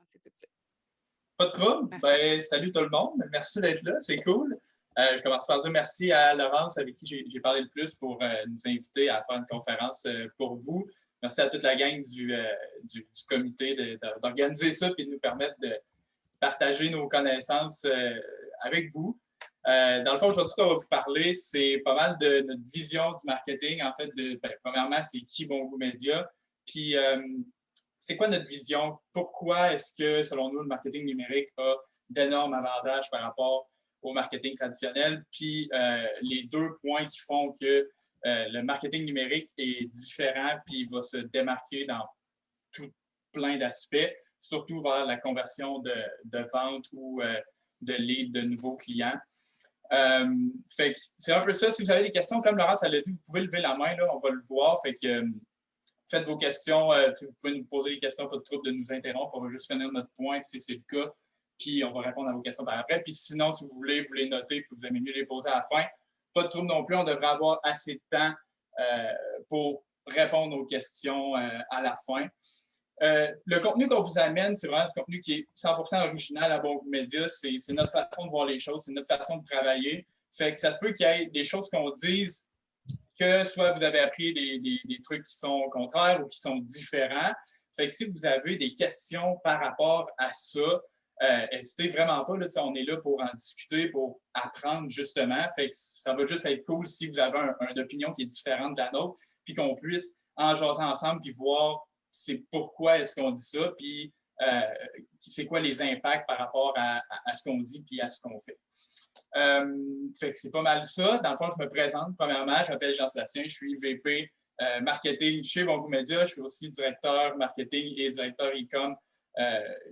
commencer tout de suite. Pas de trouble. Ben, salut tout le monde. Merci d'être là. C'est cool. Je commence par dire merci à Laurence, avec qui j'ai parlé le plus, pour nous inviter à faire une conférence pour vous. Merci à toute la gang du comité d'organiser ça et de nous permettre de partager nos connaissances avec vous. Dans le fond, aujourd'hui, ce qu'on va vous parler, c'est pas mal de notre vision du marketing. En fait, premièrement, c'est qui Bon Goût Média? Puis, c'est quoi notre vision? Pourquoi est-ce que, selon nous, le marketing numérique a d'énormes avantages par rapport au marketing traditionnel? Puis, les deux points qui font que le marketing numérique est différent puis va se démarquer dans tout plein d'aspects, surtout vers la conversion de vente ou de lead de nouveaux clients. Fait que c'est un peu ça. Si vous avez des questions, comme Laurence l'a dit, vous pouvez lever la main, là, on va le voir. Fait que faites vos questions. Vous pouvez nous poser des questions, pas de trouble de nous interrompre. On va juste finir notre point si c'est le cas. Puis on va répondre à vos questions par après. Puis sinon, si vous voulez, vous les notez puis vous aimez mieux les poser à la fin. Pas de trouble non plus. On devrait avoir assez de temps pour répondre aux questions à la fin. Le contenu qu'on vous amène, c'est vraiment du contenu qui est 100% original à Bon Goût Média. C'est notre façon de voir les choses, c'est notre façon de travailler. Fait que ça se peut qu'il y ait des choses qu'on dise que soit vous avez appris des trucs qui sont contraires ou qui sont différents. Fait que si vous avez des questions par rapport à ça, n'hésitez vraiment pas. Là, on est là pour en discuter, pour apprendre justement. Fait que ça va juste être cool si vous avez une opinion qui est différente de la nôtre, puis qu'on puisse en jaser ensemble puis voir c'est pourquoi est-ce qu'on dit ça, puis c'est quoi les impacts par rapport à ce qu'on dit puis à ce qu'on fait. Fait que c'est pas mal ça. Dans le fond, je me présente. Premièrement, je m'appelle Jean-Sébastien, je suis VP marketing chez Bon Goût Média. Je suis aussi directeur marketing et directeur e-com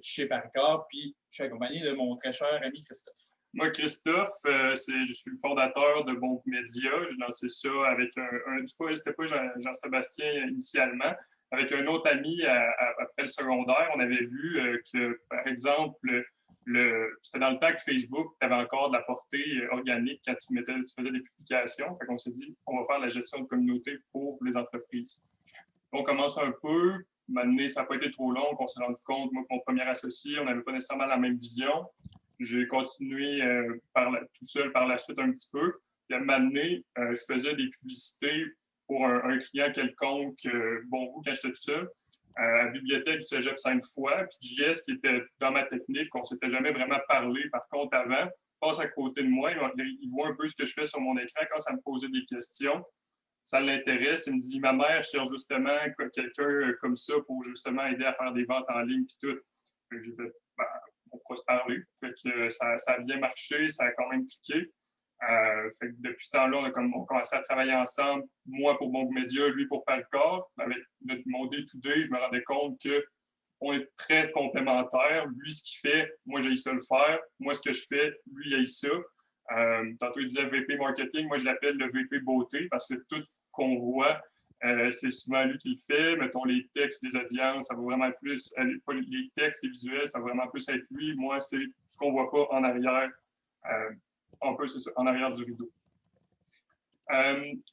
chez Paricord. Puis, je suis accompagné de mon très cher ami Christophe. Moi, Christophe, je suis le fondateur de Bon Goût Média. J'ai lancé ça avec c'était pas Jean-Sébastien initialement, avec un autre ami après le secondaire. On avait vu que, par exemple, c'était dans le temps que Facebook, tu avais encore de la portée organique quand tu faisais des publications. Fait qu'on s'est dit, on va faire la gestion de communauté pour les entreprises. On commence un peu. Maintenant, ça n'a pas été trop long. On s'est rendu compte, moi, mon premier associé, on n'avait pas nécessairement la même vision. J'ai continué tout seul par la suite un petit peu. Puis à un moment donné, je faisais des publicités pour un client quelconque, Bon Goût, quand j'étais tout seul, à la bibliothèque du Cégep Sainte-Foy. Puis JS, qui était dans ma technique, on ne s'était jamais vraiment parlé, par contre, avant, passe à côté de moi. Il voit un peu ce que je fais sur mon écran quand ça me posait des questions. Ça l'intéresse. Il me dit, ma mère cherche justement quelqu'un comme ça pour justement aider à faire des ventes en ligne puis tout. J'ai fait, on pourra se parler. Fait que ça a bien marché, ça a quand même cliqué. Fait que depuis ce temps-là, on a commencé à travailler ensemble, moi pour Bon Goût Média, lui pour Paricord. Avec mon day-to-day, je me rendais compte qu'on est très complémentaires. Lui, ce qu'il fait, moi, j'ai ça le faire. Moi, ce que je fais, lui, il a ça. Tantôt, il disait VP Marketing. Moi, je l'appelle le VP Beauté parce que tout ce qu'on voit, c'est souvent lui qui le fait. Mettons, les textes, les audiences, ça va vraiment plus... les textes, les visuels, ça va vraiment plus être lui. Moi, c'est ce qu'on ne voit pas en arrière. Un peu, c'est ça, en arrière du rideau.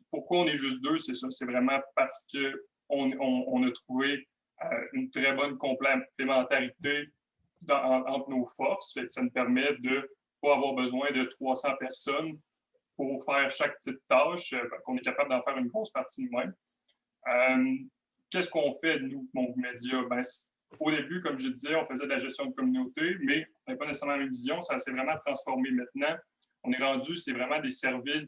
Pourquoi on est juste deux? C'est ça, c'est vraiment parce qu'on a trouvé une très bonne complémentarité entre nos forces. Fait que ça nous permet de ne pas avoir besoin de 300 personnes pour faire chaque petite tâche, qu'on est capable d'en faire une grosse partie nous-mêmes. Qu'est-ce qu'on fait, nous, Bon Goût Média? Au début, comme je disais, on faisait de la gestion de communauté, mais on n'avait pas nécessairement une vision. Ça s'est vraiment transformé maintenant. On est rendu, c'est vraiment des services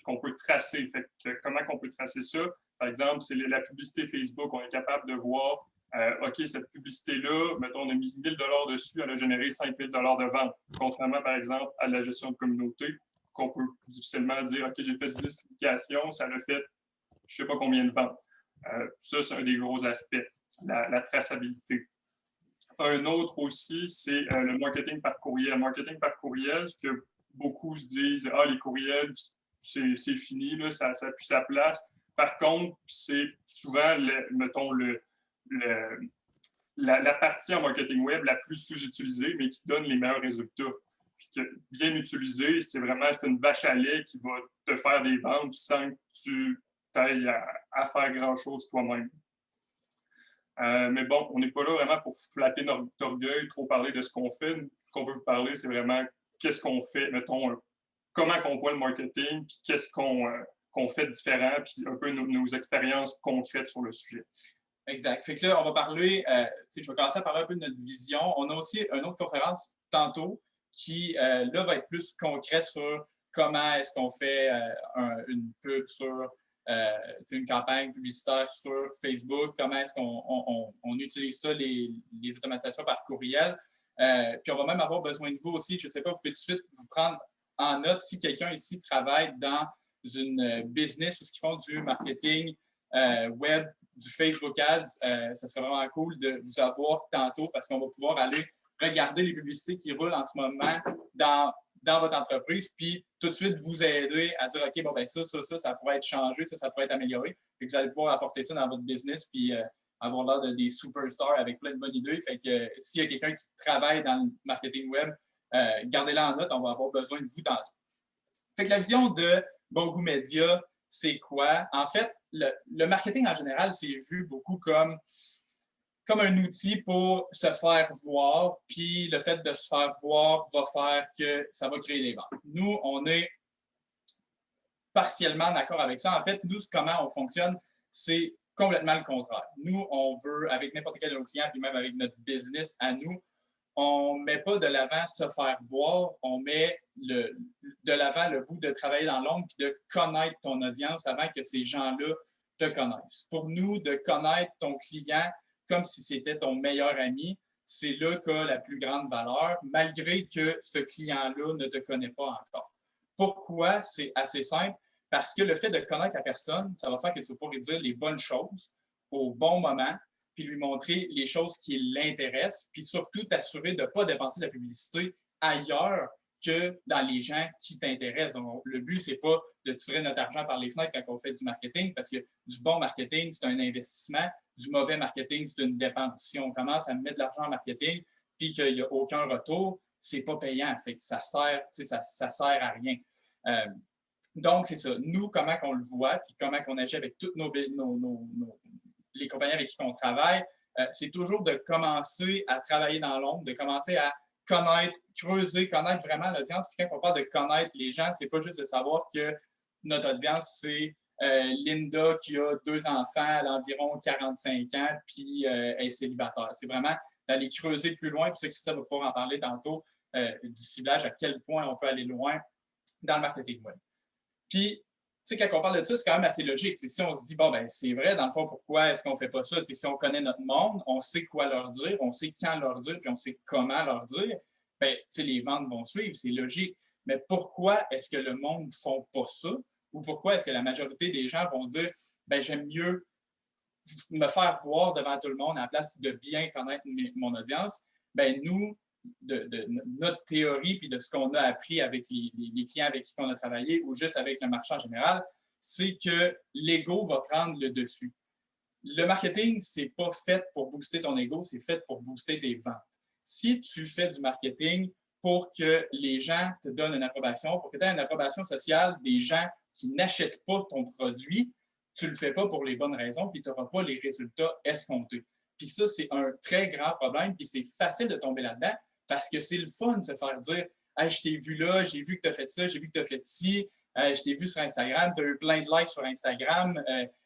qu'on peut tracer. Fait que, comment on peut tracer ça? Par exemple, c'est la publicité Facebook. On est capable de voir, OK, cette publicité-là, mettons, on a mis 1 000 $ dessus, elle a généré 5 000 $ de vente. Contrairement, par exemple, à la gestion de communauté, qu'on peut difficilement dire, OK, j'ai fait 10 publications, ça a fait je ne sais pas combien de ventes. Ça, c'est un des gros aspects, la traçabilité. Un autre aussi, c'est le marketing par courriel. Marketing par courriel, ce que beaucoup se disent, les courriels, c'est fini, là, ça n'a plus sa place. Par contre, c'est souvent, mettons, la partie en marketing web la plus sous-utilisée, mais qui donne les meilleurs résultats. Puis que, bien utilisée, c'est une vache à lait qui va te faire des ventes sans que tu ailles à faire grand-chose toi-même. Mais bon, on n'est pas là vraiment pour flatter notre orgueil, trop parler de ce qu'on fait. Ce qu'on veut vous parler, c'est vraiment qu'est-ce qu'on fait, mettons, comment on voit le marketing, puis qu'est-ce qu'on fait de différent, puis un peu nos expériences concrètes sur le sujet. Exact. Fait que là, on va parler, je vais commencer à parler un peu de notre vision. On a aussi une autre conférence tantôt qui, là, va être plus concrète sur comment est-ce qu'on fait une pub sur une campagne publicitaire sur Facebook, comment est-ce qu'on utilise ça, les automatisations par courriel. Puis on va même avoir besoin de vous aussi. Je ne sais pas, vous pouvez tout de suite vous prendre en note si quelqu'un ici travaille dans une business ou ce qu'ils font du marketing web, du Facebook Ads. Ça serait vraiment cool de vous avoir tantôt parce qu'on va pouvoir aller regarder les publicités qui roulent en ce moment dans votre entreprise, puis tout de suite vous aider à dire, OK, bon, ben ça pourrait être changé, ça pourrait être amélioré. Puis vous allez pouvoir apporter ça dans votre business, puis avoir l'air de des superstars avec plein de bonnes idées. Fait que s'il y a quelqu'un qui travaille dans le marketing web, gardez-la en note, on va avoir besoin de vous tantôt. Fait que la vision de Bon Goût Média, c'est quoi? En fait, le marketing en général, c'est vu beaucoup comme un outil pour se faire voir, puis le fait de se faire voir va faire que ça va créer des ventes. Nous, on est partiellement d'accord avec ça. En fait, nous, comment on fonctionne, c'est complètement le contraire. Nous, on veut, avec n'importe quel de nos clients, puis même avec notre business à nous, on ne met pas de l'avant se faire voir, on met de l'avant le bout de travailler dans l'ombre puis de connaître ton audience avant que ces gens-là te connaissent. Pour nous, de connaître ton client comme si c'était ton meilleur ami, c'est là qu'a la plus grande valeur, malgré que ce client-là ne te connaît pas encore. Pourquoi? C'est assez simple. Parce que le fait de connaître la personne, ça va faire que tu vas pouvoir lui dire les bonnes choses au bon moment, puis lui montrer les choses qui l'intéressent, puis surtout t'assurer de ne pas dépenser de la publicité ailleurs que dans les gens qui t'intéressent. Donc, le but, ce n'est pas de tirer notre argent par les fenêtres quand on fait du marketing, parce que du bon marketing, c'est un investissement, du mauvais marketing, c'est une dépense. Si on commence à mettre de l'argent en marketing, puis qu'il n'y a aucun retour, c'est pas payant. Fait que ça sert à rien. Donc, c'est ça. Nous, comment on le voit, puis comment on agit avec toutes les compagnies avec qui on travaille, c'est toujours de commencer à travailler dans l'ombre, de commencer à connaître, creuser, connaître vraiment l'audience. Puis quand on parle de connaître les gens, c'est pas juste de savoir que notre audience, c'est Linda qui a 2 enfants, elle a environ 45 ans, puis elle est célibataire. C'est vraiment d'aller creuser plus loin, puis ça, Christophe va pouvoir en parler tantôt, du ciblage, à quel point on peut aller loin dans le marketing web. Puis, tu sais, quand on parle de ça, c'est quand même assez logique. T'sais, si on se dit, bon, ben c'est vrai, dans le fond, pourquoi est-ce qu'on ne fait pas ça? T'sais, si on connaît notre monde, on sait quoi leur dire, on sait quand leur dire, puis on sait comment leur dire, ben, les ventes vont suivre, c'est logique. Mais pourquoi est-ce que le monde ne font pas ça? Ou pourquoi est-ce que la majorité des gens vont dire, ben j'aime mieux me faire voir devant tout le monde à la place de bien connaître mon audience? Ben nous, de notre théorie puis de ce qu'on a appris avec les clients avec qui on a travaillé ou juste avec le marché en général, c'est que l'ego va prendre le dessus. Le marketing, c'est pas fait pour booster ton ego, c'est fait pour booster tes ventes. Si tu fais du marketing pour que les gens te donnent une approbation, pour que tu aies une approbation sociale des gens qui n'achètent pas ton produit, tu ne le fais pas pour les bonnes raisons, puis tu n'auras pas les résultats escomptés. Puis ça, c'est un très grand problème, puis c'est facile de tomber là-dedans parce que c'est le fun de se faire dire hey, je t'ai vu là, j'ai vu que tu as fait ça, j'ai vu que tu as fait ci, je t'ai vu sur Instagram, tu as eu plein de likes sur Instagram,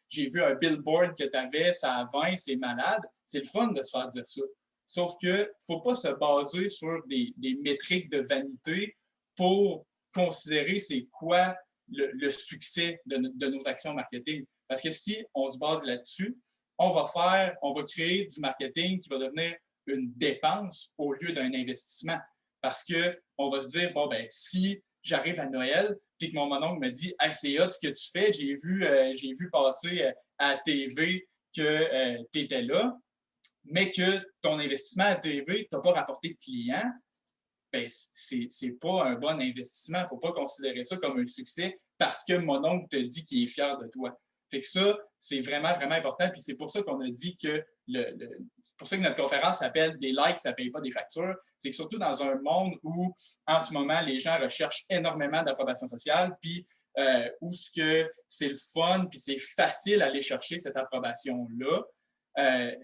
j'ai vu un billboard que tu avais, ça a 20, c'est malade. C'est le fun de se faire dire ça. Sauf qu'il ne faut pas se baser sur des métriques de vanité pour considérer c'est quoi le succès de nos actions marketing. Parce que si on se base là-dessus, on va créer du marketing qui va devenir une dépense au lieu d'un investissement. Parce qu'on va se dire, bon, ben, si j'arrive à Noël, puis que mon oncle me dit, hey, c'est hot ce que tu fais, j'ai vu passer à la TV que tu étais là, mais que ton investissement à la TV t'a pas rapporté de clients, ben, c'est pas un bon investissement. Il ne faut pas considérer ça comme un succès parce que mon oncle te dit qu'il est fier de toi. Fait que ça, c'est vraiment, vraiment important. Puis c'est pour ça qu'on a dit que c'est pour ça que notre conférence s'appelle Des likes, ça ne paye pas des factures. C'est que surtout dans un monde où, en ce moment, les gens recherchent énormément d'approbation sociale, puis où c'est le fun, puis c'est facile d'aller chercher cette approbation-là,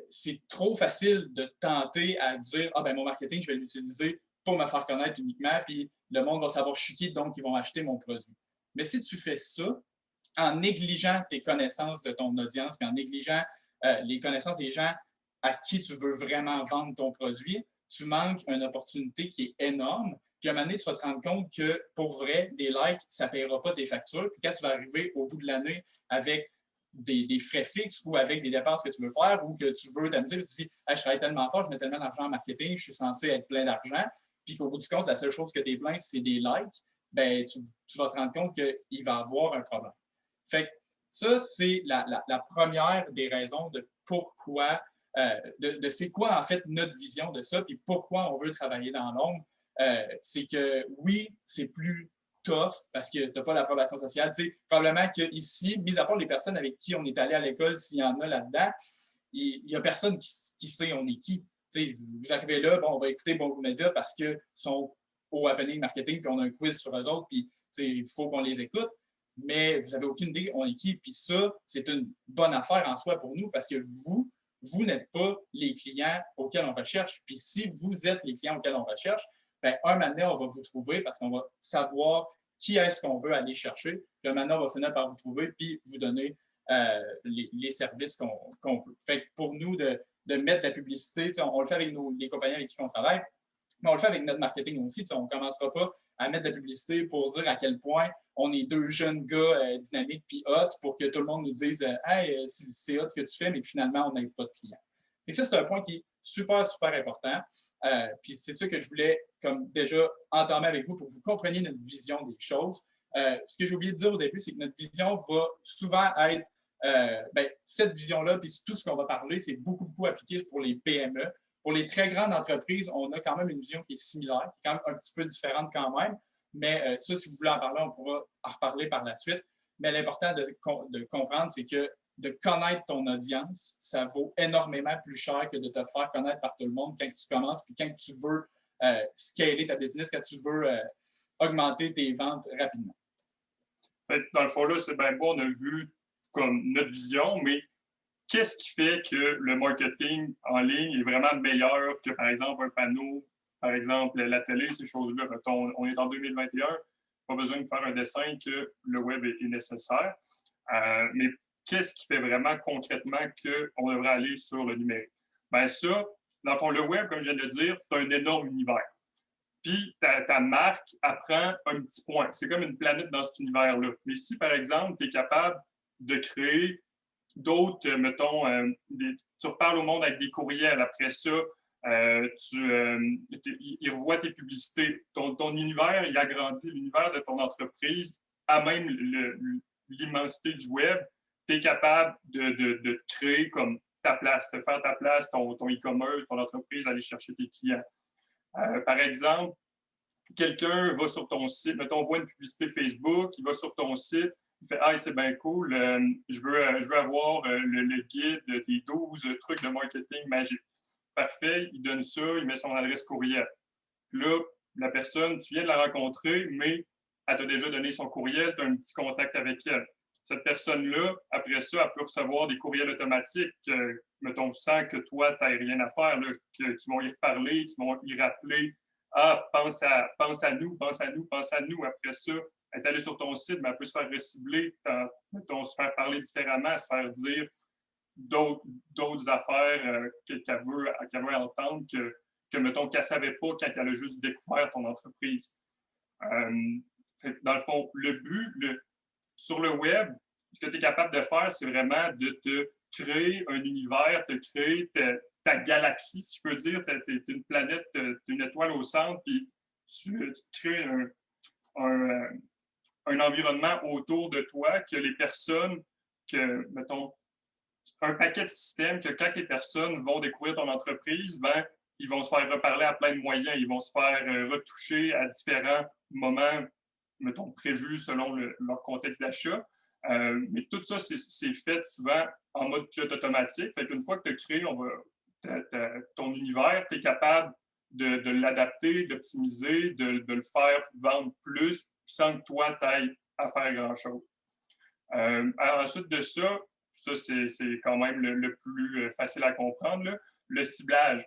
c'est trop facile de tenter à dire « Ah, ben mon marketing, je vais l'utiliser pour me faire connaître uniquement, puis le monde va savoir je suis qui, donc ils vont acheter mon produit. » Mais si tu fais ça, en négligeant tes connaissances de ton audience, puis en négligeant les connaissances des gens à qui tu veux vraiment vendre ton produit, tu manques une opportunité qui est énorme. Puis à un moment donné, tu vas te rendre compte que pour vrai, des likes, ça ne paiera pas tes factures. Puis quand tu vas arriver au bout de l'année avec des frais fixes ou avec des dépenses que tu veux faire ou que tu veux t'amuser, tu te dis hey, je travaille tellement fort, je mets tellement d'argent en marketing, je suis censé être plein d'argent. Puis qu'au bout du compte, la seule chose que tu es plein, c'est des likes, ben, tu vas te rendre compte qu'il va y avoir un problème. Fait que ça, c'est la première des raisons de pourquoi, de c'est quoi en fait notre vision de ça, puis pourquoi on veut travailler dans l'ombre. C'est que oui, c'est plus tough parce que tu n'as pas l'approbation sociale. Tu sais, probablement qu'ici, mis à part les personnes avec qui on est allé à l'école, s'il y en a là-dedans, il n'y a personne qui sait on est qui. Tu sais, vous arrivez là, bon, on va écouter Bon Média parce qu'ils sont au Happening Marketing, puis on a un quiz sur eux autres, puis il faut qu'on les écoute. Mais vous n'avez aucune idée on est qui. Puis ça, c'est une bonne affaire en soi pour nous parce que vous n'êtes pas les clients auxquels on recherche. Puis si vous êtes les clients auxquels on recherche, ben, un moment, on va vous trouver parce qu'on va savoir qui est-ce qu'on veut aller chercher. Puis un moment, on va finir par vous trouver puis vous donner les services qu'on veut. Fait que pour nous, de mettre de la publicité, on le fait avec les compagnies avec qui on travaille, mais on le fait avec notre marketing aussi. On ne commencera pas à mettre de la publicité pour dire à quel point on est deux jeunes gars dynamiques puis hot pour que tout le monde nous dise hey, c'est hot ce que tu fais, mais finalement, on n'avait pas de clients. Et ça, c'est un point qui est super, super important. Puis c'est ça que je voulais comme déjà entamer avec vous pour que vous compreniez notre vision des choses. Ce que j'ai oublié de dire au début, c'est que notre vision va souvent être cette vision-là, puis tout ce qu'on va parler, c'est beaucoup, beaucoup appliqué pour les PME. Pour les très grandes entreprises, on a quand même une vision qui est similaire, qui est quand même un petit peu différente quand même. Mais ça, si vous voulez en parler, on pourra en reparler par la suite. Mais l'important de comprendre, c'est que de connaître ton audience, ça vaut énormément plus cher que de te faire connaître par tout le monde quand tu commences, puis quand tu veux scaler ta business, quand tu veux augmenter tes ventes rapidement. Dans le fond, là, c'est bien beau, on a vu comme notre vision, mais qu'est-ce qui fait que le marketing en ligne est vraiment meilleur que, par exemple, un panneau, par exemple, la télé, ces choses-là? On est en 2021, pas besoin de faire un dessin que le web est nécessaire. Mais qu'est-ce qui fait vraiment concrètement qu'on devrait aller sur le numérique? Bien ça, dans le fond, le web, comme je viens de le dire, c'est un énorme univers. Puis ta marque apprend un petit point. C'est comme une planète dans cet univers-là. Mais si, par exemple, tu es capable de créer d'autres, mettons, tu reparles au monde avec des courriels, après ça, il revoit tes publicités. Ton univers, il agrandit l'univers de ton entreprise à même l'immensité du web. Tu es capable de créer comme ta place, de faire ta place, ton e-commerce, ton entreprise, aller chercher tes clients. Par exemple, quelqu'un va sur ton site, mettons, on voit une publicité Facebook, il va sur ton site, il fait « Ah, c'est bien cool, je veux avoir le guide des 12 trucs de marketing magique. » Parfait, il donne ça, il met son adresse courriel. Puis là, la personne, tu viens de la rencontrer, mais elle t'a déjà donné son courriel, tu as un petit contact avec elle. Cette personne-là, après ça, elle peut recevoir des courriels automatiques, mettons, sans que toi, tu n'aies rien à faire, là, qui vont y reparler, qui vont y rappeler « Ah, pense à nous, pense à nous, pense à nous. » Après ça, elle est allée sur ton site, mais elle peut se faire recibler, mettons, se faire parler différemment, se faire dire d'autres affaires qu'elle veut entendre que, mettons, qu'elle ne savait pas quand elle a juste découvert ton entreprise. Dans le fond, le but, sur le web, ce que tu es capable de faire, c'est vraiment de te créer un univers, de créer ta galaxie, si je peux dire. Tu es une planète, une étoile au centre, puis tu crées un environnement autour de toi que les personnes, mettons, un paquet de systèmes que quand les personnes vont découvrir ton entreprise, ben, ils vont se faire reparler à plein de moyens, ils vont se faire retoucher à différents moments, mettons, prévus selon leur contexte d'achat. Mais tout ça, c'est fait souvent en mode pilote automatique. Fait qu'une fois que tu as créé ton univers, tu es capable de l'adapter, d'optimiser, de le faire vendre plus sans que toi, tu ailles à faire grand-chose. Ensuite de ça, Ça, c'est quand même le plus facile à comprendre, là. Le ciblage.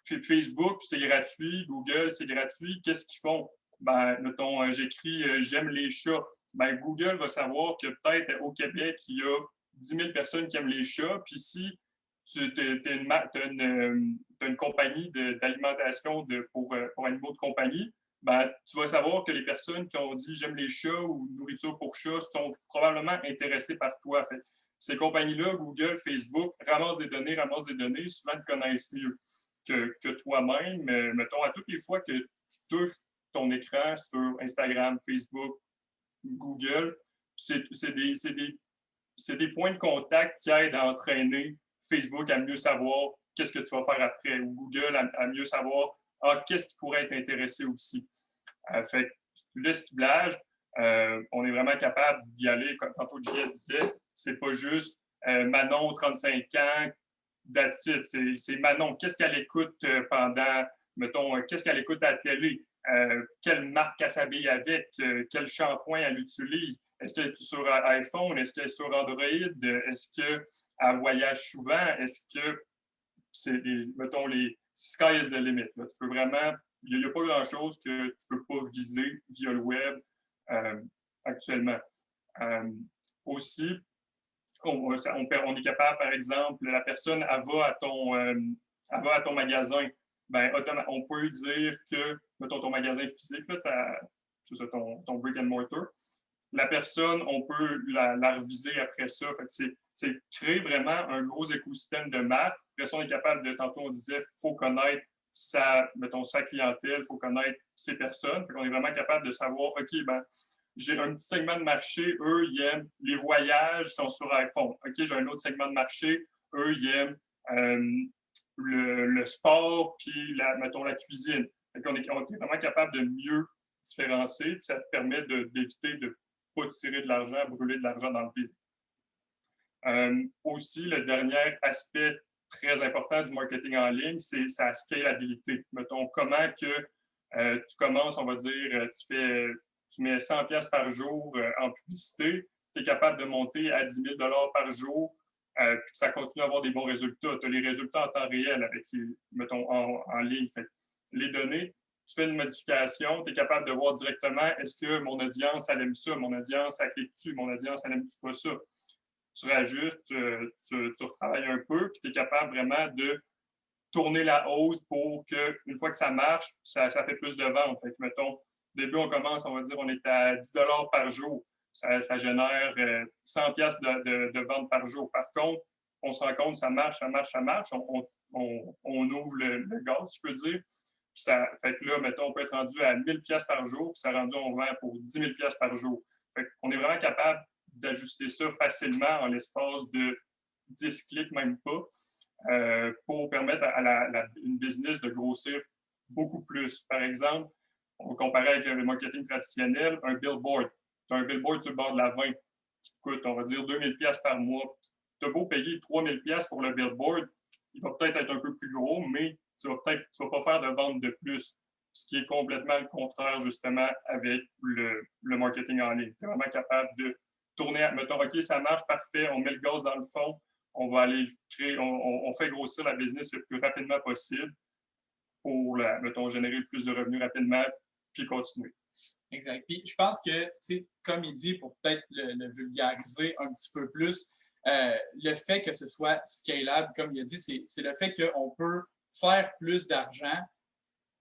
Facebook, c'est gratuit. Google, c'est gratuit. Qu'est-ce qu'ils font? Ben, mettons, j'écris j'aime les chats. Ben, Google va savoir que peut-être au Québec, il y a 10 000 personnes qui aiment les chats. Puis si tu as une compagnie d'alimentation pour animaux de compagnie, ben, tu vas savoir que les personnes qui ont dit j'aime les chats ou nourriture pour chats sont probablement intéressées par toi. Fait, ces compagnies-là, Google, Facebook, ramassent des données, souvent te connaissent mieux que toi-même. Mettons, à toutes les fois que tu touches ton écran sur Instagram, Facebook, Google, c'est des points de contact qui aident à entraîner Facebook à mieux savoir qu'est-ce que tu vas faire après, ou Google à mieux savoir qu'est-ce qui pourrait être intéressé aussi. Fait le ciblage, on est vraiment capable d'y aller, comme tantôt JS disait, c'est pas juste Manon, 35 ans, that's it. C'est Manon, qu'est-ce qu'elle écoute pendant, mettons, qu'est-ce qu'elle écoute à la télé, quelle marque elle s'habille avec, quel shampoing elle utilise, est-ce qu'elle est sur iPhone, est-ce qu'elle est sur Android, est-ce qu'elle voyage souvent, est-ce que c'est, mettons, les sky is the limit. Là. Tu peux vraiment, il n'y a pas grand-chose que tu ne peux pas viser via le web actuellement. Aussi, on est capable, par exemple, la personne, elle va à ton magasin. Ben, on peut dire que, mettons, ton magasin physique, c'est ça, ton brick and mortar, la personne, on peut la reviser après ça. C'est créer vraiment un gros écosystème de marque. Après ça, on est capable de, tantôt on disait, il faut connaître sa clientèle, il faut connaître ses personnes. On est vraiment capable de savoir, OK, ben, j'ai un petit segment de marché, eux, ils aiment les voyages, sont sur iPhone. OK, j'ai un autre segment de marché, eux, ils aiment le sport, puis, mettons, la cuisine. On est vraiment capable de mieux différencier, puis ça te permet d'éviter de ne pas tirer de l'argent, brûler de l'argent dans le vide. Aussi, le dernier aspect très important du marketing en ligne, c'est sa scalabilité. Mettons, comment que tu commences, on va dire, tu mets 100$ par jour en publicité, tu es capable de monter à 10 000$ par jour, puis ça continue à avoir des bons résultats. Tu as les résultats en temps réel avec, mettons, en ligne. Fait, les données, tu fais une modification, tu es capable de voir directement est-ce que mon audience, elle aime ça, mon audience, elle clique-tu, mon audience, elle aime-tu pas ça. Tu rajustes, tu retravailles un peu, puis tu es capable vraiment de tourner la hausse pour que, une fois que ça marche, ça fait plus de ventes. Fait que, mettons, au début, on commence, on va dire, on est à 10$ par jour. Ça génère 100$ de ventes par jour. Par contre, on se rend compte, ça marche. On ouvre le gaz, si je peux dire. Fait que là, mettons, on peut être rendu à 1000$ par jour, puis ça rendu, on vend pour 10 000$ par jour. Fait qu'on est vraiment capable d'ajuster ça facilement en l'espace de 10 clics, même pas, pour permettre à une business de grossir beaucoup plus. Par exemple, on va comparer avec le marketing traditionnel, un billboard. Tu as un billboard sur le bord de la 20 qui coûte, on va dire, 2000$ par mois. Tu as beau payer 3000$ pour le billboard, il va peut-être être un peu plus gros, mais tu vas pas faire de vente de plus. Ce qui est complètement le contraire, justement, avec le marketing en ligne. Tu es vraiment capable de tourner, mettons, OK, ça marche, parfait, on met le gaz dans le fond, on va aller créer, on fait grossir la business le plus rapidement possible pour, mettons, générer le plus de revenus rapidement, puis continuer. Exact. Puis je pense que, comme il dit, pour peut-être le vulgariser un petit peu plus, le fait que ce soit scalable, comme il a dit, c'est le fait qu'on peut faire plus d'argent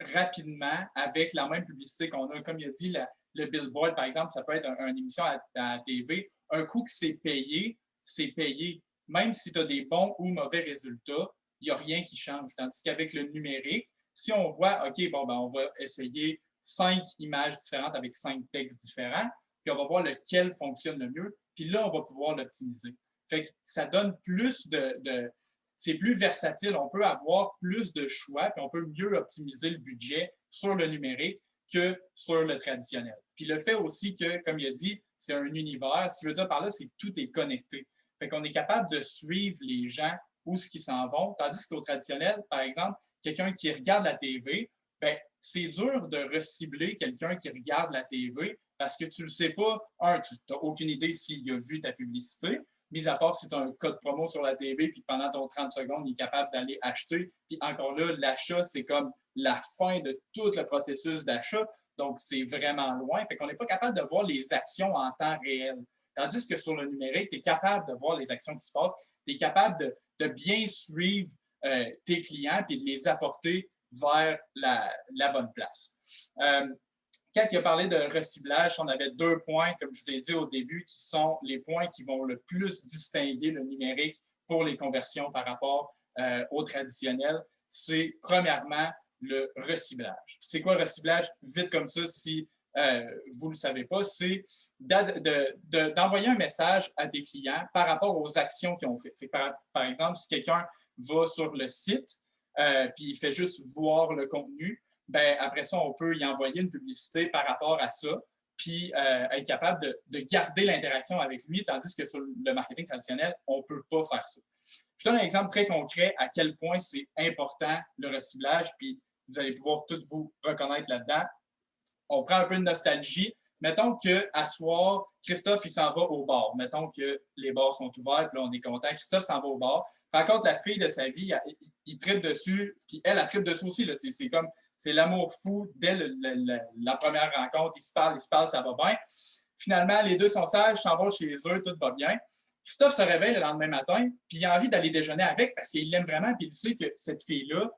rapidement avec la même publicité qu'on a. Comme il a dit, le billboard, par exemple, ça peut être une émission à la TV. Un coup que c'est payé, c'est payé. Même si tu as des bons ou mauvais résultats, il n'y a rien qui change. Tandis qu'avec le numérique, si on voit, OK, bon, ben, on va essayer 5 images différentes avec 5 textes différents, puis on va voir lequel fonctionne le mieux, puis là, on va pouvoir l'optimiser. Fait que ça donne plus c'est plus versatile, on peut avoir plus de choix, puis on peut mieux optimiser le budget sur le numérique que sur le traditionnel. Puis le fait aussi que, comme il a dit, c'est un univers, ce qu'il veut dire par là, c'est que tout est connecté. Fait qu'on est capable de suivre les gens où ce qu'ils s'en vont, tandis qu'au traditionnel, par exemple, quelqu'un qui regarde la TV, ben, c'est dur de recibler quelqu'un qui regarde la TV parce que tu ne sais pas, tu n'as aucune idée s'il a vu ta publicité, mis à part si tu as un code promo sur la TV, puis pendant ton 30 secondes, il est capable d'aller acheter. Puis encore là, l'achat, c'est comme la fin de tout le processus d'achat. Donc, c'est vraiment loin. Fait qu'on n'est pas capable de voir les actions en temps réel. Tandis que sur le numérique, tu es capable de voir les actions qui se passent. Tu es capable de bien suivre tes clients et de les apporter vers la bonne place. Quand il a parlé de reciblage, on avait 2 points, comme je vous ai dit au début, qui sont les points qui vont le plus distinguer le numérique pour les conversions par rapport au traditionnel. C'est premièrement le reciblage. C'est quoi le reciblage? Vite comme ça, si vous ne le savez pas, c'est d'envoyer un message à tes clients par rapport aux actions qu'ils ont faites. Par exemple, si quelqu'un va sur le site puis il fait juste voir le contenu, ben, après ça, on peut y envoyer une publicité par rapport à ça, puis être capable de garder l'interaction avec lui, tandis que sur le marketing traditionnel, on ne peut pas faire ça. Je donne un exemple très concret à quel point c'est important le reciblage, puis vous allez pouvoir tous vous reconnaître là-dedans. On prend un peu de nostalgie. Mettons qu'à soir, Christophe, il s'en va au bar. Mettons que les bars sont ouverts, puis là, on est content. Christophe s'en va au bar. Rencontre la fille de sa vie, il tripe dessus, puis elle tripe dessus aussi. C'est comme, c'est l'amour fou dès la première rencontre. Ils se parlent, ça va bien. Finalement, les deux sont sages, s'en vont chez eux, tout va bien. Christophe se réveille le lendemain matin, puis il a envie d'aller déjeuner avec parce qu'il l'aime vraiment, puis il sait que cette fille-là,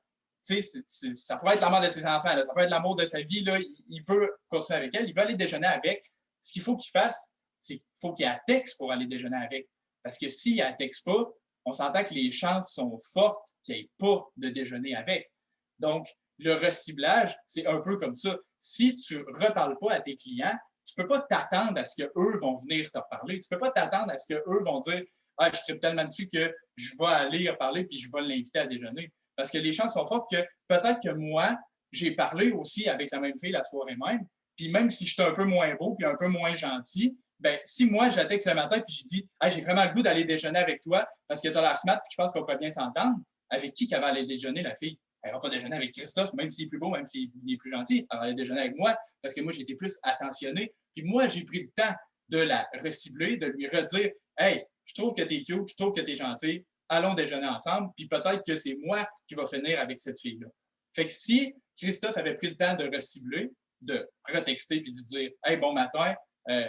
ça pourrait être l'amour de ses enfants, là, ça pourrait être l'amour de sa vie. Là, il veut continuer avec elle, il veut aller déjeuner avec. Ce qu'il faut qu'il fasse, c'est qu'il faut qu'il y ait un texte pour aller déjeuner avec. Parce que s'il n'y a un texte pas, on s'entend que les chances sont fortes qu'il n'y ait pas de déjeuner avec. Donc, le reciblage, c'est un peu comme ça. Si tu ne reparles pas à tes clients, tu ne peux pas t'attendre à ce qu'eux vont venir te reparler. Tu ne peux pas t'attendre à ce qu'eux vont dire « Ah, je tripe tellement dessus que je vais aller reparler puis je vais l'inviter à déjeuner. » Parce que les chances sont fortes que peut-être que moi, j'ai parlé aussi avec la même fille la soirée même, puis même si je suis un peu moins beau puis un peu moins gentil, ben si moi, je la texte le matin puis je dis « Ah, j'ai vraiment le goût d'aller déjeuner avec toi parce que tu as l'air smart puis je pense qu'on pourrait bien s'entendre », avec qui qu'elle va aller déjeuner, la fille? Elle ne va pas déjeuner avec Christophe, même s'il est plus beau, même s'il est plus gentil. Elle va aller déjeuner avec moi parce que moi, j'ai été plus attentionné. Puis moi, j'ai pris le temps de la recibler, de lui redire « Hey, je trouve que tu es cute, je trouve que tu es gentil, allons déjeuner ensemble, puis peut-être que c'est moi qui va finir avec cette fille-là. » Fait que si Christophe avait pris le temps de recibler, de retexter puis de dire « Hey, bon matin,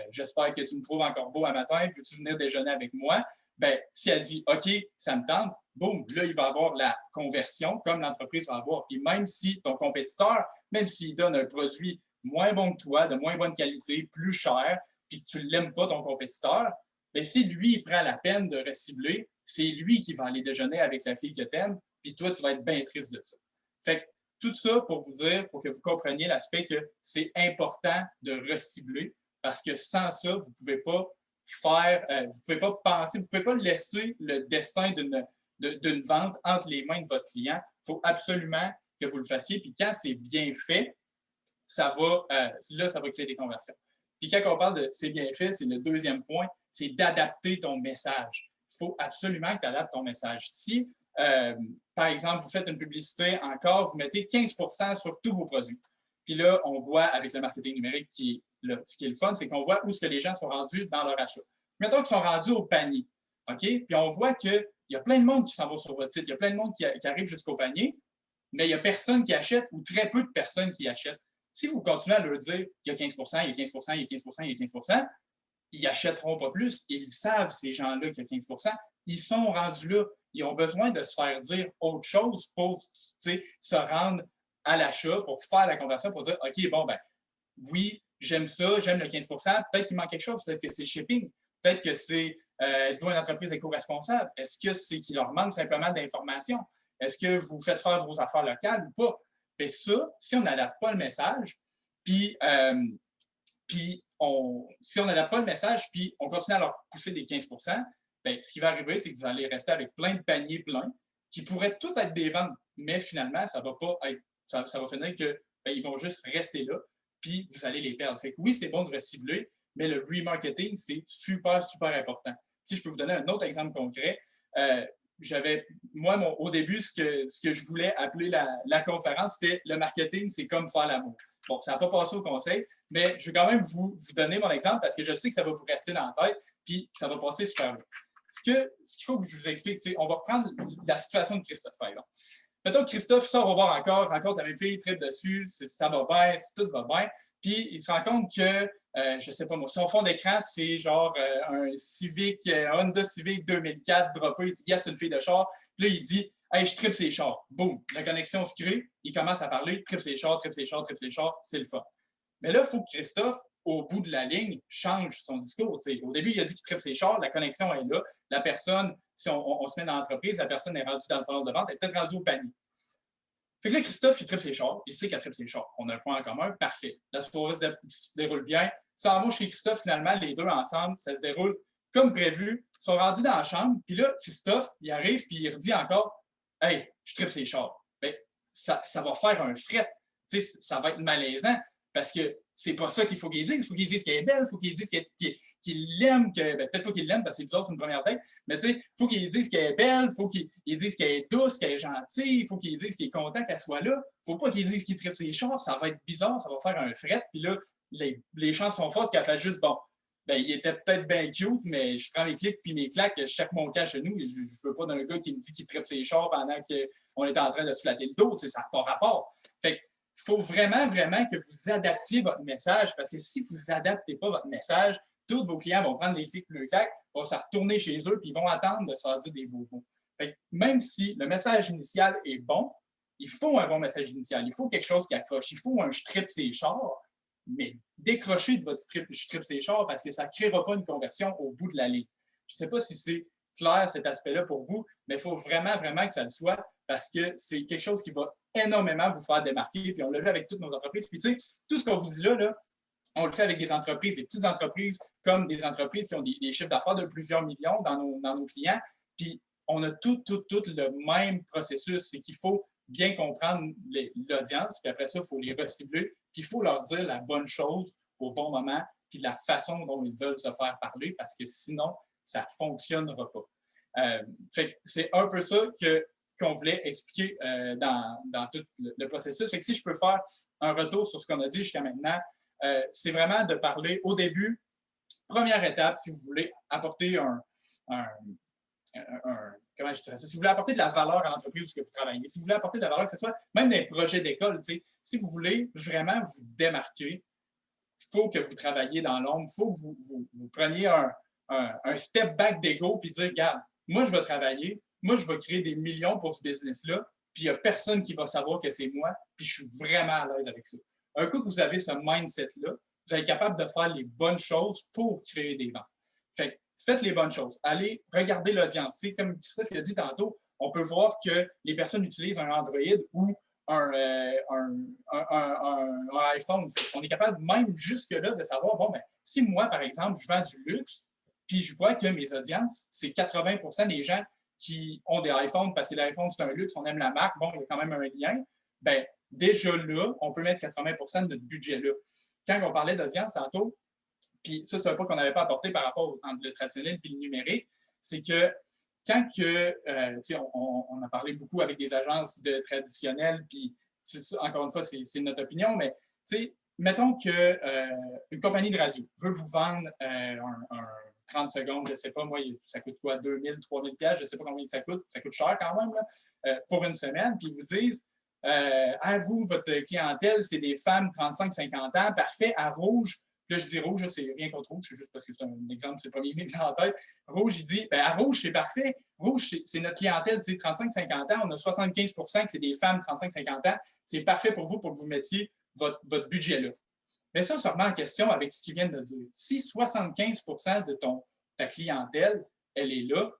j'espère que tu me trouves encore beau à matin, veux-tu venir déjeuner avec moi? » Ben, si elle dit « OK, ça me tente », boum, là, il va avoir la conversion comme l'entreprise va avoir. Puis même si ton compétiteur, même s'il donne un produit moins bon que toi, de moins bonne qualité, plus cher, puis que tu ne l'aimes pas, ton compétiteur, bien, si lui, il prend la peine de recibler, c'est lui qui va aller déjeuner avec la fille que tu aimes, puis toi, tu vas être bien triste de ça. Fait que tout ça pour vous dire, pour que vous compreniez l'aspect que c'est important de recibler, parce que sans ça, vous ne pouvez pas faire, vous ne pouvez pas penser, vous ne pouvez pas laisser le destin d'une vente entre les mains de votre client. Il faut absolument que vous le fassiez. Puis quand c'est bien fait, ça va créer des conversions. Puis quand on parle de c'est bien fait, c'est le deuxième point, c'est d'adapter ton message. Il faut absolument que tu adaptes ton message. Si, par exemple, vous faites une publicité encore, vous mettez 15% sur tous vos produits. Puis là, on voit avec le marketing numérique, ce qui est le fun, c'est qu'on voit où est-ce que les gens sont rendus dans leur achat. Mettons qu'ils sont rendus au panier. OK? Puis on voit qu'il y a plein de monde qui s'en va sur votre site, il y a plein de monde qui arrive jusqu'au panier, mais il n'y a personne qui achète ou très peu de personnes qui achètent. Si vous continuez à leur dire qu'il y a 15 il y a 15 il y a 15 il y a 15 ils n'achèteront pas plus. Ils savent, ces gens-là, qu'il y a 15 ils sont rendus là. Ils ont besoin de se faire dire autre chose pour se rendre à l'achat, pour faire la conversion, pour dire OK, bon, ben oui, j'aime ça, j'aime le 15 peut-être qu'il manque quelque chose, peut-être que c'est shipping, peut-être que c'est êtes-vous une entreprise éco-responsable? Est-ce que c'est qu'il leur manque simplement d'informations? Est-ce que vous faites faire vos affaires locales ou pas? Et ça, si on n'adapte pas le message, si on n'adapte pas le message, puis on continue à leur pousser des 15 bien, ce qui va arriver, c'est que vous allez rester avec plein de paniers pleins qui pourraient tout être des ventes, mais finalement, ça va pas être, ça va finir que ils vont juste rester là, puis vous allez les perdre. Fait que oui, c'est bon de recibler, mais le remarketing, c'est super, super important. Si je peux vous donner un autre exemple concret, au début, ce que je voulais appeler la conférence, c'était le marketing, c'est comme faire l'amour. Bon, ça n'a pas passé au conseil, mais je vais quand même vous donner mon exemple parce que je sais que ça va vous rester dans la tête, puis ça va passer super bien. ce qu'il faut que je vous explique, c'est on va reprendre la situation de Christophe, par exemple. Mettons que Christophe sort au bar encore, rencontre la même fille, tripe dessus, ça va bien, tout va bien, puis il se rend compte que, je sais pas moi, son fond d'écran, c'est genre un Honda Civic 2004 droppé, il dit « Yes, c'est une fille de char », puis là, il dit « Hey, je tripe ses chars ». Boum, la connexion se crée, il commence à parler, tripe ses chars, tripe ses chars, tripe ses chars, c'est le fun. Mais là, il faut que Christophe, au bout de la ligne, change son discours. T'sais. Au début, il a dit qu'il tripe ses chars, la connexion est là. La personne, si on se met dans l'entreprise, la personne est rendue dans le funnel de vente, elle est peut-être rendue au panier. Fait que là, Christophe, il tripe ses chars, il sait qu'elle tripe ses chars. On a un point en commun, parfait. La soirée se déroule bien. Ça va chez Christophe, finalement, les deux ensemble, ça se déroule comme prévu. Ils sont rendus dans la chambre, puis là, Christophe, il arrive, puis il redit encore « Hey, je tripe ses chars. » Bien, ça va faire un fret. T'sais, ça va être malaisant. Parce que c'est pas ça qu'il faut qu'il dise. Il faut qu'il dise qu'elle est belle, il faut qu'il dise qu'il l'aime, peut-être pas qu'il l'aime parce que c'est bizarre, c'est une première tête, mais tu sais, il faut qu'il dise qu'elle est belle, il faut qu'il dise qu'elle est douce, qu'elle est gentille, il faut qu'il dise qu'il est content qu'elle soit là. Il ne faut pas qu'il dise qu'il tripe ses chars, ça va être bizarre, ça va faire un fret, puis là, les chances sont fortes qu'elle fasse juste, bon, ben, il était peut-être bien cute, mais je prends mes clics puis mes claques, je check mon cas chez nous, et je ne veux pas d'un gars qui me dit qu'il tripe ses chars pendant qu'on est en train de se flatter le dos, ça n'a pas rapport. Fait que, il faut vraiment, vraiment que vous adaptiez votre message parce que si vous n'adaptez pas votre message, tous vos clients vont prendre les clics le clac, vont se retourner chez eux puis ils vont attendre de sortir des beaux mots. Fait que même si le message initial est bon, il faut un bon message initial. Il faut quelque chose qui accroche. Il faut un je tripe ses chars, mais décrochez de votre je tripe ses chars parce que ça ne créera pas une conversion au bout de la ligne. Je ne sais pas si c'est clair cet aspect-là pour vous, mais il faut vraiment, vraiment que ça le soit parce que c'est quelque chose qui va énormément vous faire démarquer. Puis on l'a vu avec toutes nos entreprises. Puis tu sais, tout ce qu'on vous dit là, on le fait avec des entreprises, des petites entreprises comme des entreprises qui ont des chiffres d'affaires de plusieurs millions dans nos clients. Puis on a tout le même processus. C'est qu'il faut bien comprendre l'audience, puis après ça, il faut les recibler, puis il faut leur dire la bonne chose au bon moment, puis de la façon dont ils veulent se faire parler, parce que sinon, ça ne fonctionnera pas. Fait que c'est un peu ça qu'on voulait expliquer dans tout le processus. Fait que si je peux faire un retour sur ce qu'on a dit jusqu'à maintenant, c'est vraiment de parler au début, première étape, si vous voulez apporter comment je dirais ça? Si vous voulez apporter de la valeur à l'entreprise où vous travaillez, si vous voulez apporter de la valeur, que ce soit même des projets d'école, si vous voulez vraiment vous démarquer, il faut que vous travailliez dans l'ombre, il faut que vous preniez un step back d'ego puis dire, regarde, moi, je vais travailler, moi, je vais créer des millions pour ce business-là, puis il n'y a personne qui va savoir que c'est moi, puis je suis vraiment à l'aise avec ça. Un coup que vous avez ce mindset-là, vous êtes capable de faire les bonnes choses pour créer des ventes. Fait que faites les bonnes choses. Allez regarder l'audience. Comme Christophe a dit tantôt, on peut voir que les personnes utilisent un Android ou un iPhone. On est capable même jusque-là de savoir, bon, ben, si moi, par exemple, je vends du luxe, puis je vois que mes audiences, c'est 80% des gens qui ont des iPhones parce que l'iPhone, c'est un luxe, on aime la marque, bon, il y a quand même un lien, bien, déjà là, on peut mettre 80% de notre budget là. Quand on parlait d'audience tantôt, puis ça, c'est un point qu'on n'avait pas apporté par rapport entre le traditionnel et le numérique, c'est que quand on a parlé beaucoup avec des agences de traditionnelles, puis encore une fois, c'est notre opinion, mais mettons qu'une compagnie de radio veut vous vendre un 30 secondes, je ne sais pas, moi, ça coûte quoi, 2000, 3000 $, je ne sais pas combien ça coûte cher quand même, là, pour une semaine, puis ils vous disent, à vous, votre clientèle, c'est des femmes 35-50 ans, parfait, à Rouge, là, je dis Rouge, c'est rien contre Rouge, c'est juste parce que c'est un exemple, c'est le premier qui me vient en tête. Rouge, il dit, à Rouge, c'est parfait. Rouge, c'est notre clientèle, 35-50 ans. On a 75% que c'est des femmes 35-50 ans. C'est parfait pour vous pour que vous mettiez votre budget là. Mais ça, on se remet en question avec ce qu'ils viennent de dire. Si 75% de ta clientèle, elle est là,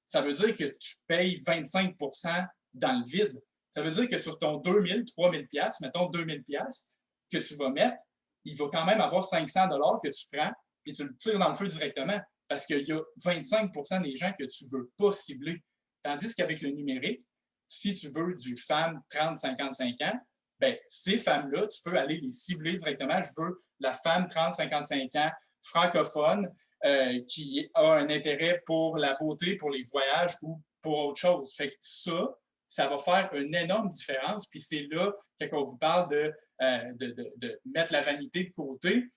ça veut dire que tu payes 25% dans le vide. Ça veut dire que sur ton 2000, 3000 $, mettons 2000 $ que tu vas mettre, il va quand même avoir 500 $ que tu prends et tu le tires dans le feu directement parce qu'il y a 25% des gens que tu ne veux pas cibler. Tandis qu'avec le numérique, si tu veux du femme 30-55 ans, bien, ces femmes-là, tu peux aller les cibler directement. Je veux la femme 30-55 ans, francophone, qui a un intérêt pour la beauté, pour les voyages ou pour autre chose. Fait que ça va faire une énorme différence. Puis c'est là, quand on vous parle de mettre la vanité de côté,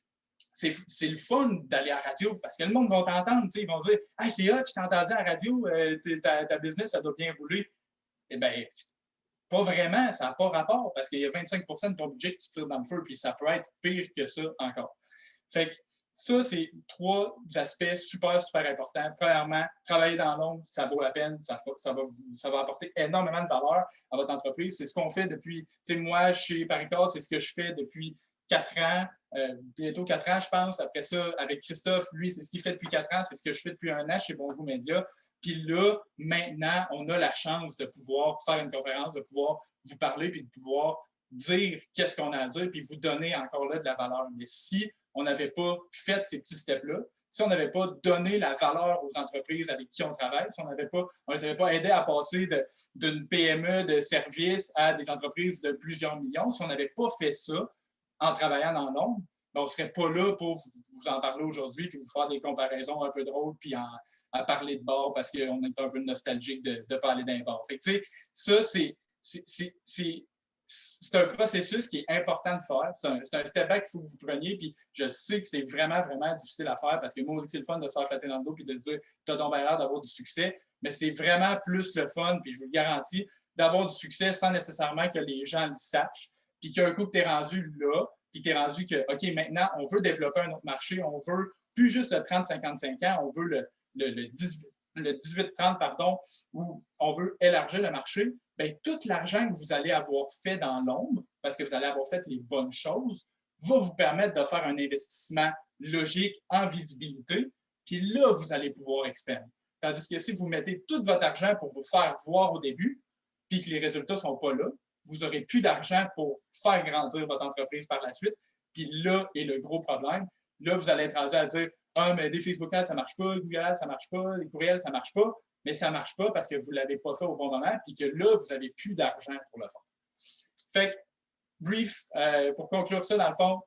c'est le fun d'aller à la radio parce que le monde va t'entendre. Ils vont dire « Hey, c'est hot, je t'ai entendu à la radio, ta business, ça doit bien rouler. » Eh bien, pas vraiment, ça n'a pas rapport parce qu'il y a 25 de ton budget que tu tires dans le feu, puis ça peut être pire que ça encore. Fait que ça, c'est 3 aspects super, super importants. Premièrement, travailler dans l'ombre, ça vaut la peine, ça va apporter énormément de valeur à votre entreprise. C'est ce qu'on fait depuis, moi, chez Paricorp, c'est ce que je fais depuis 4 ans, bientôt 4 ans, je pense. Après ça, avec Christophe, lui, c'est ce qu'il fait depuis 4 ans, c'est ce que je fais depuis 1 an chez Bonjour Média. Puis là, maintenant, on a la chance de pouvoir faire une conférence, de pouvoir vous parler, puis de pouvoir dire qu'est-ce qu'on a à dire, puis vous donner encore là de la valeur. Mais si on n'avait pas fait ces petits steps-là, si on n'avait pas donné la valeur aux entreprises avec qui on travaille, si on ne les avait pas aidés à passer d'une PME de service à des entreprises de plusieurs millions, si on n'avait pas fait ça en travaillant dans l'ombre, ben on ne serait pas là pour vous en parler aujourd'hui puis vous faire des comparaisons un peu drôles puis à parler de bord parce qu'on est un peu nostalgique de parler d'un bord. Fait que, ça, c'est un processus qui est important de faire. C'est un step back qu'il faut que vous preniez. Puis je sais que c'est vraiment, vraiment difficile à faire parce que moi aussi, c'est le fun de se faire flatter dans le dos et de dire tu as donc bien l'air d'avoir du succès. Mais c'est vraiment plus le fun, puis je vous le garantis, d'avoir du succès sans nécessairement que les gens le sachent. Puis qu'un coup que tu es rendu là, puis tu es rendu que, OK, maintenant, on veut développer un autre marché, on veut plus juste le 30-55 ans, on veut le 18-30, pardon, où on veut élargir le marché, bien, tout l'argent que vous allez avoir fait dans l'ombre, parce que vous allez avoir fait les bonnes choses, va vous permettre de faire un investissement logique en visibilité, puis là, vous allez pouvoir expander. Tandis que si vous mettez tout votre argent pour vous faire voir au début, puis que les résultats ne sont pas là, vous n'aurez plus d'argent pour faire grandir votre entreprise par la suite. Puis là est le gros problème. Là, vous allez être rendu à dire « Ah, mais des Facebook Ads, ça ne marche pas, Google Ads, ça ne marche pas, les courriels, ça ne marche pas. » Mais ça ne marche pas parce que vous ne l'avez pas fait au bon moment, puis que là, vous n'avez plus d'argent pour le faire. Fait que, brief, pour conclure ça, dans le fond,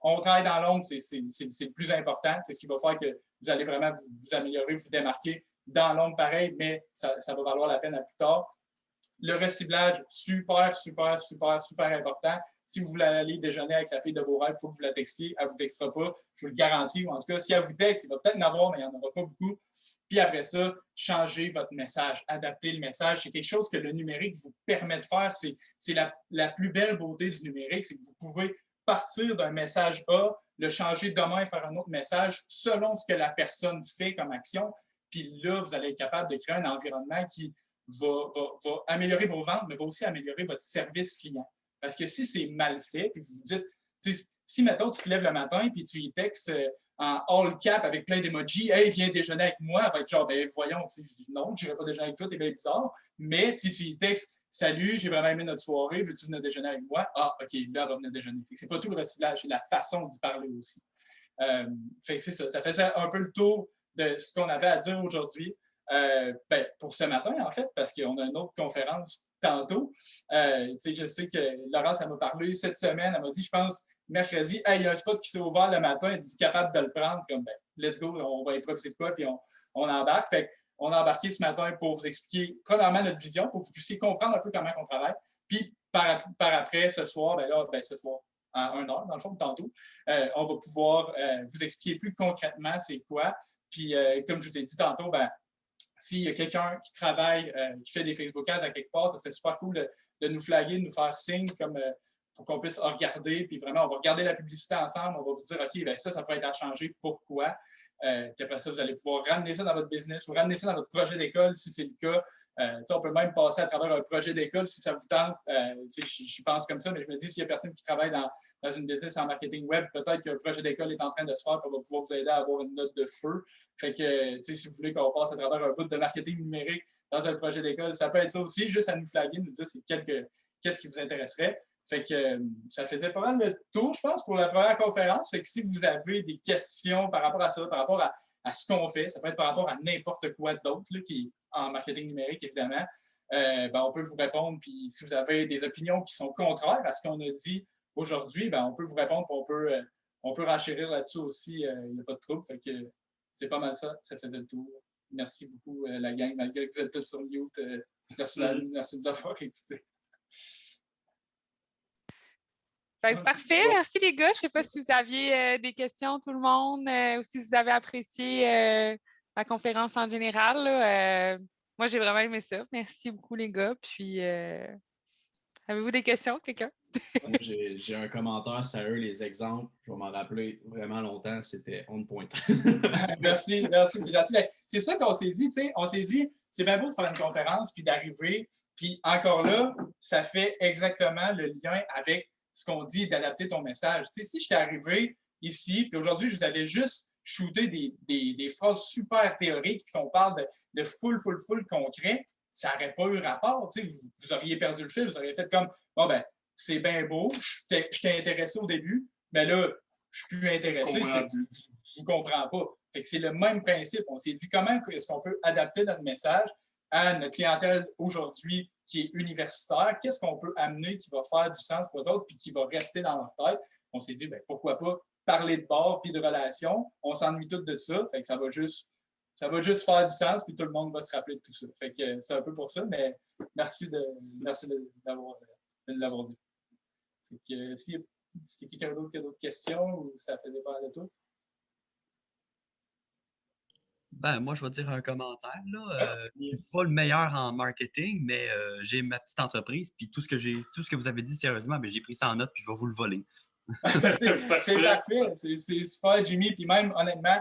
on travaille dans l'ombre, c'est le plus important. C'est ce qui va faire que vous allez vraiment vous améliorer, vous démarquer dans l'ombre pareil, mais ça va valoir la peine à plus tard. Le reciblage, super, super, super, super important. Si vous voulez aller déjeuner avec sa fille de vos rêves, il faut que vous la textiez. Elle ne vous textera pas, je vous le garantis. Ou en tout cas, si elle vous texte, il va peut-être en avoir, mais il n'y en aura pas beaucoup. Puis après ça, changez votre message, adaptez le message. C'est quelque chose que le numérique vous permet de faire. C'est la plus belle beauté du numérique, c'est que vous pouvez partir d'un message A, le changer demain et faire un autre message selon ce que la personne fait comme action. Puis là, vous allez être capable de créer un environnement qui va améliorer vos ventes, mais va aussi améliorer votre service client. Parce que si c'est mal fait, puis vous vous dites, si, mettons, tu te lèves le matin puis tu y textes en all cap avec plein d'emojis, « Hey, viens déjeuner avec moi », elle va être genre, ben voyons, non, je n'irai pas déjeuner avec toi, t'es bien bizarre. Mais si tu y textes, « Salut, j'ai vraiment aimé notre soirée, veux-tu venir déjeuner avec moi? » Ah, OK, là, elle va venir déjeuner. C'est pas tout le recyclage, c'est la façon d'y parler aussi. Fait que c'est ça, ça faisait un peu le tour de ce qu'on avait à dire aujourd'hui. Ben, pour ce matin, en fait, parce qu'on a une autre conférence tantôt. Je sais que Laurence, elle m'a parlé cette semaine, elle m'a dit, je pense, mercredi, hey, il y a un spot qui s'est ouvert le matin, elle dit capable de le prendre, comme ben, let's go, on va improviser de quoi, puis on embarque. Fait on a embarqué ce matin pour vous expliquer, premièrement, notre vision, pour que vous puissiez comprendre un peu comment on travaille. Puis par après, ce soir, ce soir, en 1 heure, dans le fond, tantôt, on va pouvoir vous expliquer plus concrètement c'est quoi. Puis, comme je vous ai dit tantôt, ben, s'il y a quelqu'un qui travaille, qui fait des Facebook Ads à quelque part, ça serait super cool de nous flaguer, de nous faire signe comme, pour qu'on puisse regarder. Puis vraiment, on va regarder la publicité ensemble. On va vous dire, OK, bien ça pourrait être à changer. Pourquoi? Puis après ça, vous allez pouvoir ramener ça dans votre business ou ramener ça dans votre projet d'école si c'est le cas. On peut même passer à travers un projet d'école si ça vous tente. Je pense comme ça, mais je me dis, s'il y a personne qui travaille dans une business en marketing web, peut-être qu'un projet d'école est en train de se faire, puis on va pouvoir vous aider à avoir une note de feu. Fait que, si vous voulez qu'on passe à travers un bout de marketing numérique dans un projet d'école, ça peut être ça aussi, juste à nous flaguer, nous dire qu'est-ce qui vous intéresserait. Fait que ça faisait pas mal le tour, je pense, pour la première conférence. Fait que si vous avez des questions par rapport à ça, par rapport à ce qu'on fait, ça peut être par rapport à n'importe quoi d'autre, qui est en marketing numérique, évidemment, on peut vous répondre. Puis si vous avez des opinions qui sont contraires à ce qu'on a dit aujourd'hui, on peut vous répondre, puis on peut renchérir là-dessus aussi, il n'y a pas de trouble. Fait que c'est pas mal ça faisait le tour. Merci beaucoup, la gang, malgré que vous êtes tous sur mute. Merci de nous avoir écoutés. Parfait, merci les gars. Je ne sais pas si vous aviez des questions, tout le monde, ou si vous avez apprécié la conférence en général. Là. Moi, j'ai vraiment aimé ça. Merci beaucoup les gars. Puis, avez-vous des questions, quelqu'un? Moi, j'ai un commentaire sérieux, les exemples. Je vais m'en rappeler vraiment longtemps. C'était on point. Merci, c'est gentil. C'est ça qu'on s'est dit, tu sais. On s'est dit, c'est bien beau de faire une conférence puis d'arriver. Puis encore là, ça fait exactement le lien avec ce qu'on dit d'adapter ton message. Tu sais, si je suis arrivé ici, puis aujourd'hui, je vous avais juste shooté des phrases super théoriques, puis qu'on parle de full concret, ça n'aurait pas eu rapport. Tu sais, vous auriez perdu le fil, vous auriez fait comme, bon, ben, c'est bien beau, je t'ai intéressé au début, mais là, je suis plus intéressé. Je ne comprends pas. Fait que c'est le même principe. On s'est dit comment est-ce qu'on peut adapter notre message à notre clientèle aujourd'hui qui est universitaire, qu'est-ce qu'on peut amener qui va faire du sens pour eux autres puis qui va rester dans leur tête. On s'est dit, ben, pourquoi pas parler de bord puis de relations. On s'ennuie tous de ça, fait que ça va juste faire du sens puis tout le monde va se rappeler de tout ça. Fait que c'est un peu pour ça, mais merci de l'avoir dit. Fait que si quelqu'un d'autre qui a d'autres questions ou ça fait dépendre de tout. Ben, moi, je vais dire un commentaire. Je ne suis pas le meilleur en marketing, mais j'ai ma petite entreprise, puis tout ce que vous avez dit sérieusement, ben, j'ai pris ça en note, puis je vais vous le voler. C'est parfait. C'est super, Jimmy. Puis même, honnêtement,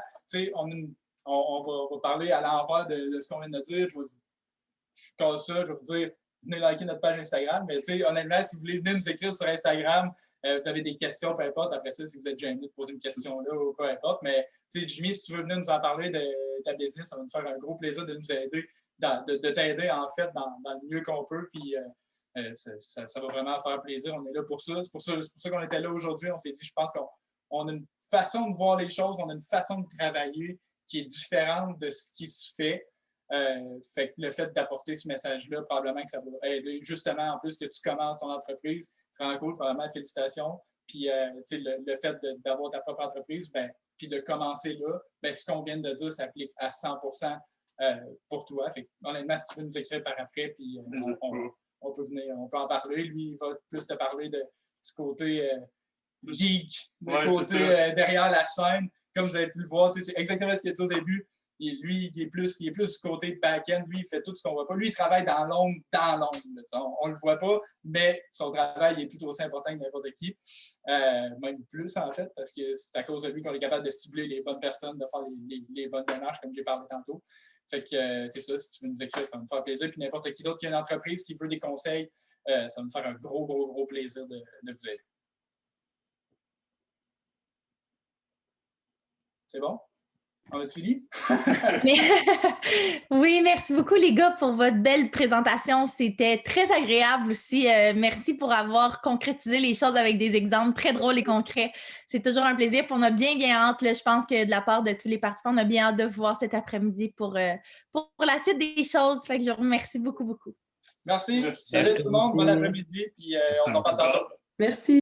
on va parler à l'envers de ce qu'on vient de dire. Je casse ça, je vais vous dire, venez liker notre page Instagram. Mais honnêtement, si vous voulez venir nous écrire sur Instagram, vous avez des questions, peu importe. Après ça, si vous êtes gêné de poser une question là ou peu importe. Mais Jimmy, si tu veux venir nous en parler de ta business, ça va nous faire un gros plaisir de nous aider, de t'aider en fait dans le mieux qu'on peut. Puis ça va vraiment faire plaisir. On est là pour ça. C'est pour ça qu'on était là aujourd'hui. On s'est dit, je pense qu'on a une façon de voir les choses, on a une façon de travailler qui est différente de ce qui se fait. Fait que le fait d'apporter ce message-là, probablement que ça va aider justement en plus que tu commences ton entreprise. C'est vraiment cool, probablement, félicitations. Puis le fait d'avoir ta propre entreprise, puis de commencer là, ce qu'on vient de dire s'applique à 100% pour toi. Fait que, honnêtement, si tu veux nous écrire par après, puis on peut venir, on peut en parler. Lui, il va plus te parler du côté geek, du côté derrière la scène. Comme vous avez pu le voir, c'est exactement ce qu'il a dit au début. Lui, il est plus du côté back-end. Lui, il fait tout ce qu'on ne voit pas. Lui, il travaille dans l'ombre. On ne le voit pas, mais son travail est tout aussi important que n'importe qui. Même plus, en fait, parce que c'est à cause de lui qu'on est capable de cibler les bonnes personnes, de faire les bonnes démarches, comme j'ai parlé tantôt. Fait que c'est ça, si tu veux nous écrire, ça va me faire plaisir. Puis n'importe qui d'autre qui a une entreprise qui veut des conseils, ça va me faire un gros plaisir de vous aider. C'est bon? On a fini? Oui, merci beaucoup les gars pour votre belle présentation. C'était très agréable aussi. Merci pour avoir concrétisé les choses avec des exemples très drôles et concrets. C'est toujours un plaisir. Puis on a bien hâte, là, je pense que de la part de tous les participants, on a bien hâte de vous voir cet après-midi pour la suite des choses. Fait que je vous remercie beaucoup. Merci. Salut tout le monde. Bon après-midi. Puis on s'en parle tantôt. Merci.